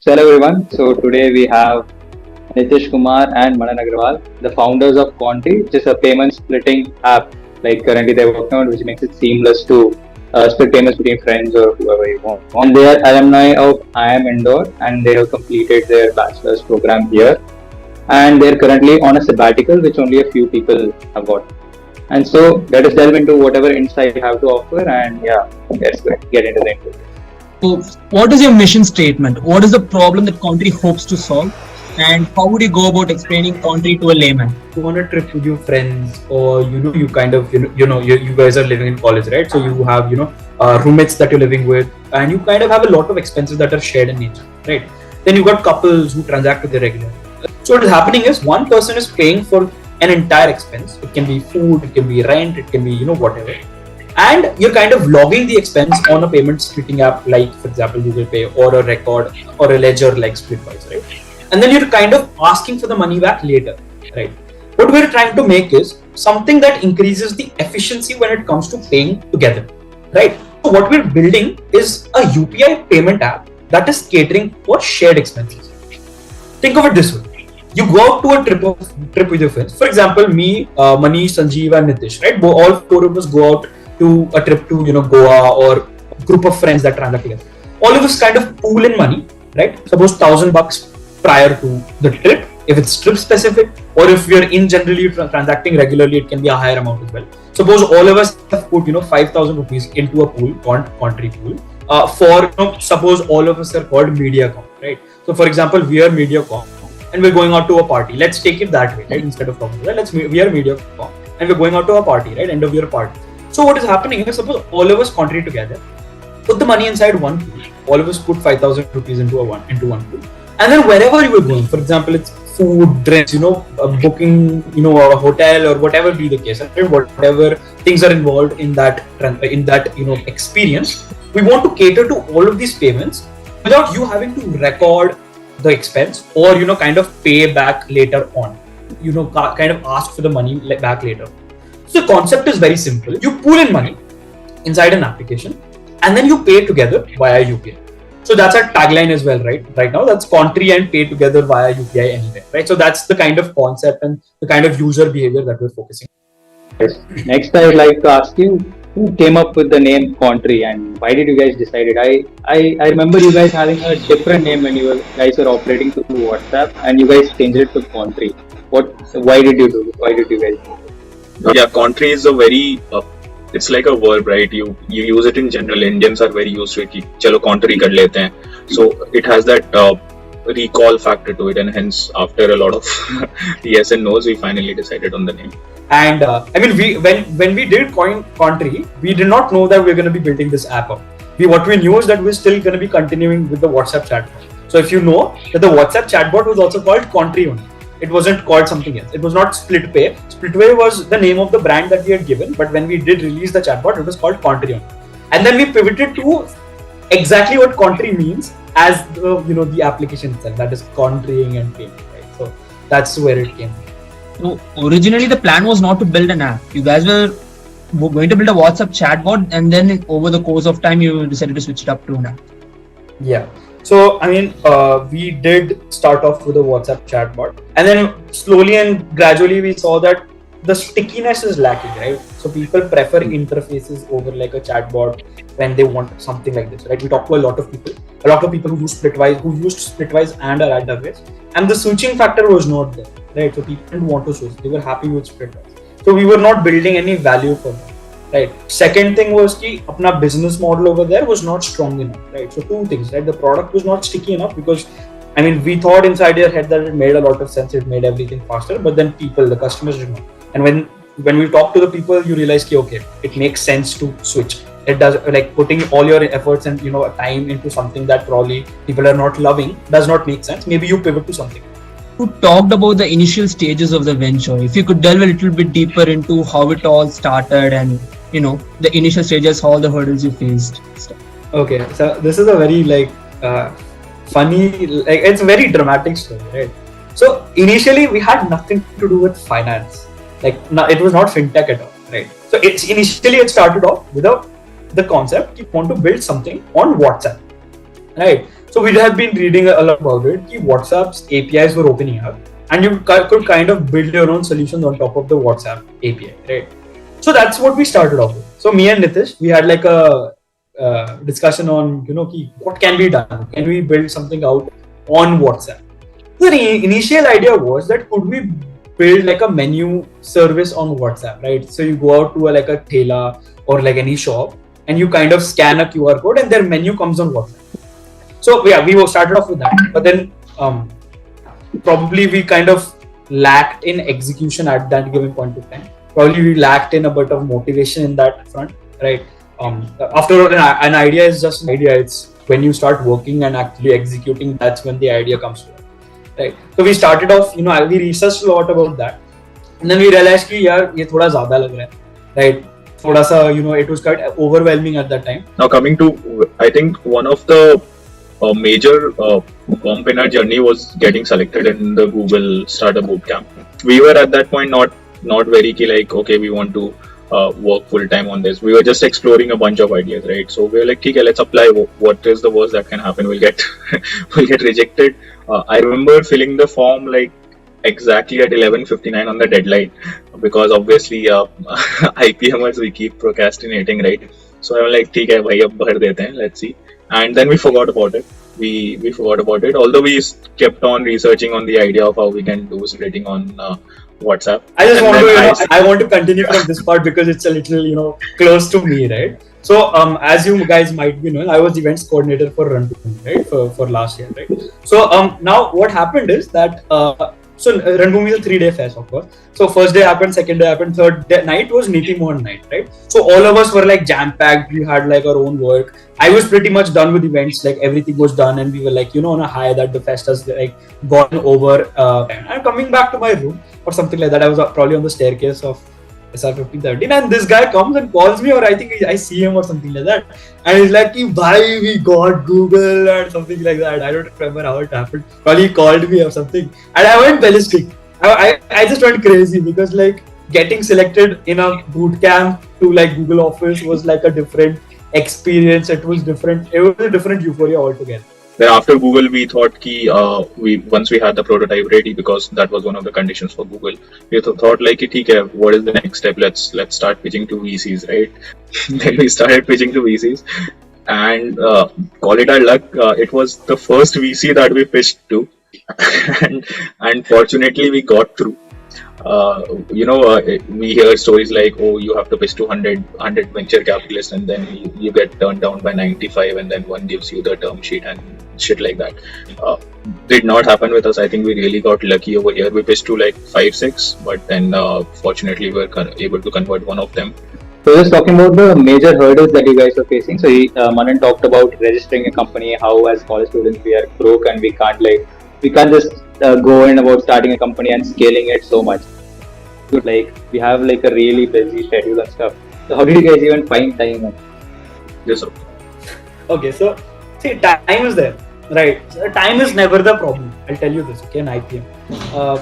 So hello everyone. So today we have Nitish Kumar and Manan Agrawal, the founders of Contri, which is a payment splitting app. Like currently they're working on, which makes it seamless to split payments between friends or whoever you want. And they are alumni of IIM Indore, and they have completed their bachelor's program here. And they're currently on a sabbatical, which only a few people have got. And so let us delve into whatever insight you have to offer, and yeah, let's get into the interview. So, what is your mission statement? What is the problem that Contri hopes to solve? And how would you go about explaining Contri to a layman? You on a trip with your friends, or you kind of you guys are living in college, right? So you have roommates that you're living with, and you kind of have a lot of expenses that are shared in nature, right? Then you got couples who transact with their regular. So what is happening is one person is paying for an entire expense. It can be food, it can be rent, it can be whatever. And you're kind of logging the expense on a payment splitting app like, for example, Google Pay or a Record or a Ledger like Splitwise, right? And then you're kind of asking for the money back later, right? What we're trying to make is something that increases the efficiency when it comes to paying together, right? So what we're building is a UPI payment app that is catering for shared expenses. Think of it this way. You go out to a trip with your friends. For example, me, Manish, Sanjeev and Nitish, right? All four of us go out to a trip to Goa or a group of friends that transact together. All of us kind of pool in money, right? Suppose $1,000 prior to the trip, if it's trip specific, or if you're in generally transacting regularly, it can be a higher amount as well. Suppose all of us have put 5,000 rupees into a pool, Contri pool, for suppose all of us are called MediaCom, right? So for example, we are MediaCom and we're going out to a party. Let's take it that way, right? Instead of talking, right? We are MediaCom and we're going out to a party, right? End of year party. So what is happening is, suppose all of us Contri together, put the money inside one pool. All of us put 5,000 rupees into one pool, and then wherever you were going, for example, it's food, drinks, booking, a hotel or whatever be the case, right? Whatever things are involved in that experience, we want to cater to all of these payments without you having to record the expense or kind of pay back later on. Kind of ask for the money back later. So the concept is very simple. You pool in money inside an application and then you pay together via UPI. So that's our tagline as well, right? Right now, that's Contri and pay together via UPI anywhere, right? So that's the kind of concept and the kind of user behavior that we're focusing on. Yes. Next, I would like to ask you, who came up with the name Contri and why did you guys decide it? I remember you guys having a different name when you guys were operating through WhatsApp, and you guys changed it to Contri. Why did you do it? Why did you guys do it? Yeah, Contri is a very, it's like a verb, right? You use it in general. Indians are very used to it. Chalo Contri kar lete hain. So it has that recall factor to it, and hence after a lot of yes and no's, we finally decided on the name. And when we did coin Contri, we did not know that we're going to be building this app up. What we knew is that we're still going to be continuing with the WhatsApp chatbot. So if you know that the WhatsApp chatbot was also called Contri only. It wasn't called something else. It was not SplitPay. SplitPay was the name of the brand that we had given, but when we did release the chatbot, it was called Contri only. And then we pivoted to exactly what Contri means as the application itself, that is contrying and paying, right? So that's where it came from. So originally the plan was not to build an app. You guys were going to build a WhatsApp chatbot, and then over the course of time, you decided to switch it up to an app. Yeah. So, we did start off with a WhatsApp chatbot, and then slowly and gradually we saw that the stickiness is lacking, right? So people prefer interfaces over like a chatbot when they want something like this, right? We talked to a lot of people who used Splitwise and our database, and the switching factor was not there, right? So people didn't want to switch; they were happy with Splitwise. So we were not building any value for them. Right. Second thing was कि अपना business model over there was not strong enough. Right. So two things. Right. The product was not sticky enough because, we thought inside your head that it made a lot of sense. It made everything faster. But then the customers did not. And when we talk to the people, you realize कि okay, it makes sense to switch. It does, like putting all your efforts and time into something that probably people are not loving does not make sense. Maybe you pivot to something. You talked about the initial stages of the venture. If you could delve a little bit deeper into how it all started and the initial stages, all the hurdles you faced. Okay, so this is a very funny, it's a very dramatic story, right? So initially we had nothing to do with finance. It was not fintech at all, right? So initially it started off with the concept you want to build something on WhatsApp, right? So So we have been reading a lot about it. WhatsApp's APIs were opening up, and you could kind of build your own solutions on top of the WhatsApp API, right? So that's what we started off with. So me and Nitish, we had like a discussion on, what can be done? Can we build something out on WhatsApp? The initial idea was that could we build like a menu service on WhatsApp, right? So you go out to like a Thela or like any shop, and you kind of scan a QR code, and their menu comes on WhatsApp. So yeah, we started off with that, but then probably we kind of lacked in execution at that given point of time. Probably we lacked in a bit of motivation in that front, right? After all, an idea is just an idea. It's when you start working and actually executing, that's when the idea comes to it, right? So we started off, we researched a lot about that, and then we realized कि यार ये थोड़ा ज़्यादा लग रहा है, right? थोड़ा सा, it was quite overwhelming at that time. Now coming to, I think one of the major bump in our journey was getting selected in the Google Startup Bootcamp. We were at that point not very key, like, okay, we want to work full time on this. We were just exploring a bunch of ideas, right? So we were like, okay, let's apply. What is the worst that can happen? We'll get rejected. I remember filling the form like exactly at 11:59 on the deadline, because obviously IPMers, we keep procrastinating, right? So I'm like, ठीक है भाई, अब भर देते हैं, let's see. And then we forgot about it. We forgot about it. Although we kept on researching on the idea of how we can do splitting on WhatsApp. I want to continue from this part because it's a little, close to me, right? So, as you guys might be knowing, I was events coordinator for Run, right? For last year, right? So, now what happened is that, Ranbhoomi is a 3-day fest, of course. So first day happened, second day happened, third night was Niti Mohan night, right? So all of us were like jam-packed. We had like our own work. I was pretty much done with events, like everything was done, and we were like, on a high that the fest has like gone over. And coming back to my room or something like that, I was probably on the staircase of SR 1513, and this guy comes and calls me, or I think I see him or something like that, and he's like, "Bhai, we got Google," or something like that. I don't remember how it happened. Probably he called me or something, and I went ballistic. I just went crazy because like getting selected in a boot camp to like Google Office was like a different experience. It was different. It was a different euphoria altogether. Then after Google, we thought once we had the prototype ready, because that was one of the conditions for Google, we thought like, okay, what is the next step? Let's start pitching to VCs, right? Then we started pitching to VCs, and call it our luck, it was the first VC that we pitched to, and fortunately we got through. We hear stories like, oh, you have to pitch to 100 venture capitalists, and then you get turned down by 95, and then one gives you the term sheet and shit like that. Did not happen with us. I think we really got lucky over here. We pitched to like 5-6, but then fortunately we were able to convert one of them. So just talking about the major hurdles that you guys are facing. So Manan talked about registering a company, how as college students we are broke and we can't just go in about starting a company and scaling it so much. Like we have like a really busy schedule and stuff. So how did you guys even find time? Yes, sir. Okay, so see, time is there, right? So time is never the problem. I'll tell you this, okay? In IPM, I'll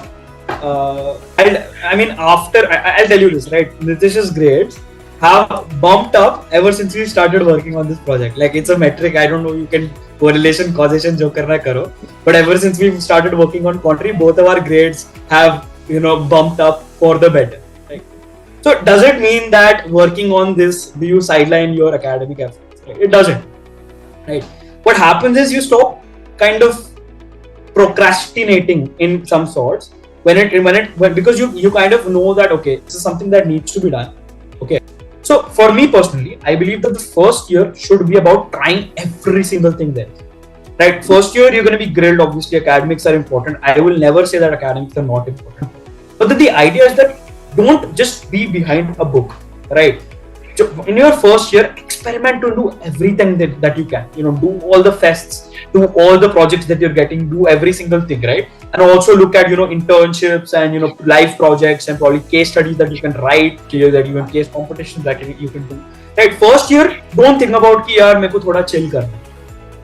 tell you this, right? Nitish's grades have bumped up ever since we started working on this project. Like it's a metric. I don't know. You can correlation, causation, jo karna karo. But ever since we started working on Contri, both of our grades have bumped up for the better. Right? So does it mean that working on this, do you sideline your academic efforts? Right? It doesn't. Right? What happens is you stop kind of procrastinating in some sorts because you kind of know that, okay, this is something that needs to be done. Okay. So for me personally, I believe that the first year should be about trying every single thing there. Right? First year you're going to be grilled. Obviously, academics are important. I will never say that academics are not important. But the idea is that don't just be behind a book, right? So in your first year, experiment to do everything that you can. Do all the fests, do all the projects that you're getting, do every single thing, right? And also look at internships and live projects and probably case studies that you can write, that you can case competitions that you can do. Right? First year, don't think about कि यार मेरे को थोड़ा chill करना.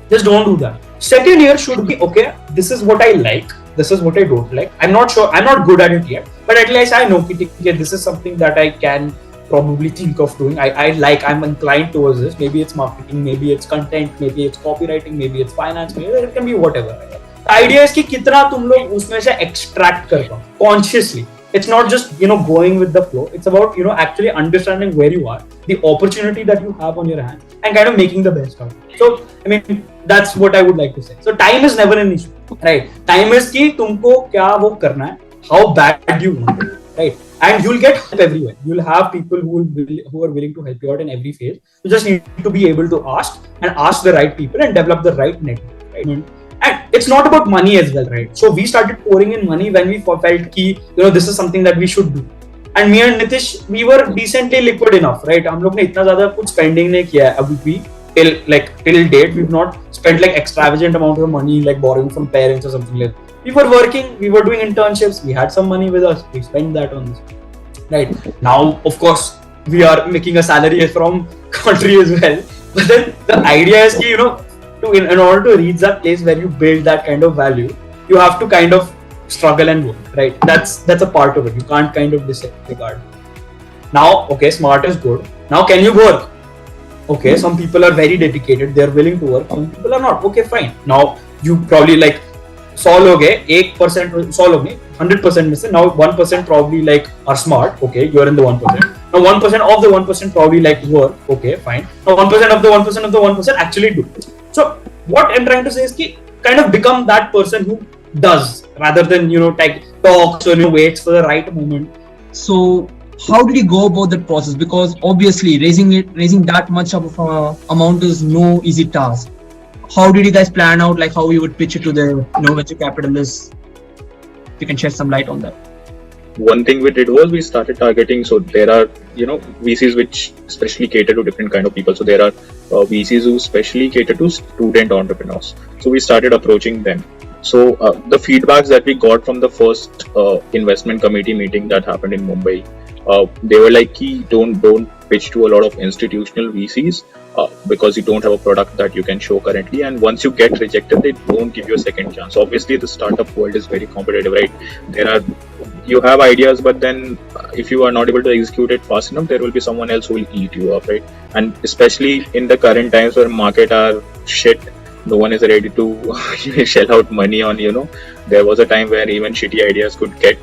Just don't do that. Second year should be, okay, this is what I like, this is what I don't like. I'm not sure, I'm not good at it yet, but at least I know this is something that I can probably think of doing. I'm inclined towards this. Maybe it's marketing, maybe it's content, maybe it's copywriting, maybe it's finance, maybe it can be whatever. The idea is कि कितना तुम लोग उसमें से extract कर पाओ consciously. It's not just going with the flow. It's about actually understanding where you are, the opportunity that you have on your hands, and kind of making the best of it. So I mean that's what I would like to say. So time is never an issue, right? Time is कि तुमको क्या वो करना है, how bad you want it, right? And you'll get help everywhere. You'll have people who are willing to help you out in every phase. You just need to be able to ask the right people and develop the right network, right? And it's not about money as well, right? So we started pouring in money when we felt ki, this is something that we should do. And me and Nitish, we were decently liquid enough, right? हम लोग ने इतना ज़्यादा कुछ spending नहीं किया है अभी भी till date. We've not spent like extravagant amount of money, like borrowing from parents or something like that. We were working, we were doing internships, we had some money with us, we spent that on this. Right now, of course, we are making a salary from Contri as well. But then the idea is, in order to reach that place where you build that kind of value, you have to kind of struggle and work, right? That's a part of it. You can't kind of disregard. Now, okay, smart is good. Now, can you work? Okay, some people are very dedicated. They're willing to work. Some people are not. Okay, fine. Now, you probably like 100 लोग हैं, 1% 100 लोग नहीं, 100% में से now 1% probably like are smart. Okay, you're in the 1%. Now 1% of the 1% probably like work. Okay, fine. Now 1% of the 1% of the 1% actually do. So what I'm trying to say is कि kind of become that person who does rather than talks or waits for the right moment. So how did you go about that process? Because obviously raising that much of amount is no easy task. How did you guys plan out like how you would pitch it to the venture capitalists? If you can shed some light on that. One thing we did was we started targeting. So there are VCs which especially cater to different kind of people. So there are VCs who specially cater to student entrepreneurs. So we started approaching them. So the feedbacks that we got from the first investment committee meeting that happened in Mumbai, they were like, don't pitch to a lot of institutional VCs because you don't have a product that you can show currently, and once you get rejected, they don't give you a second chance. Obviously, the startup world is very competitive, right? You have ideas, but then if you are not able to execute it fast enough, there will be someone else who will eat you up, right? And especially in the current times where market are shit, no one is ready to shell out money on, there was a time where even shitty ideas could get.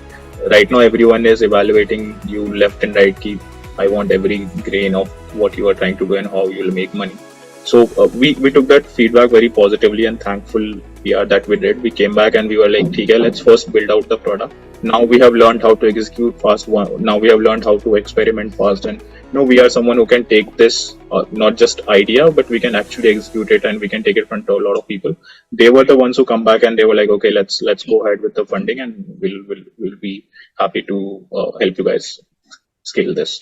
Right now, everyone is evaluating you left and right. I want every grain of what you are trying to do and how you will make money. So we took that feedback very positively, and thankful we are that we did. We came back and we were like, okay, let's first build out the product. Now we have learned how to execute fast. Now we have learned how to experiment fast, and we are someone who can take this not just idea, but we can actually execute it, and we can take it in front of a lot of people. They were the ones who come back and they were like, okay, let's go ahead with the funding, and we'll be happy to help you guys scale this.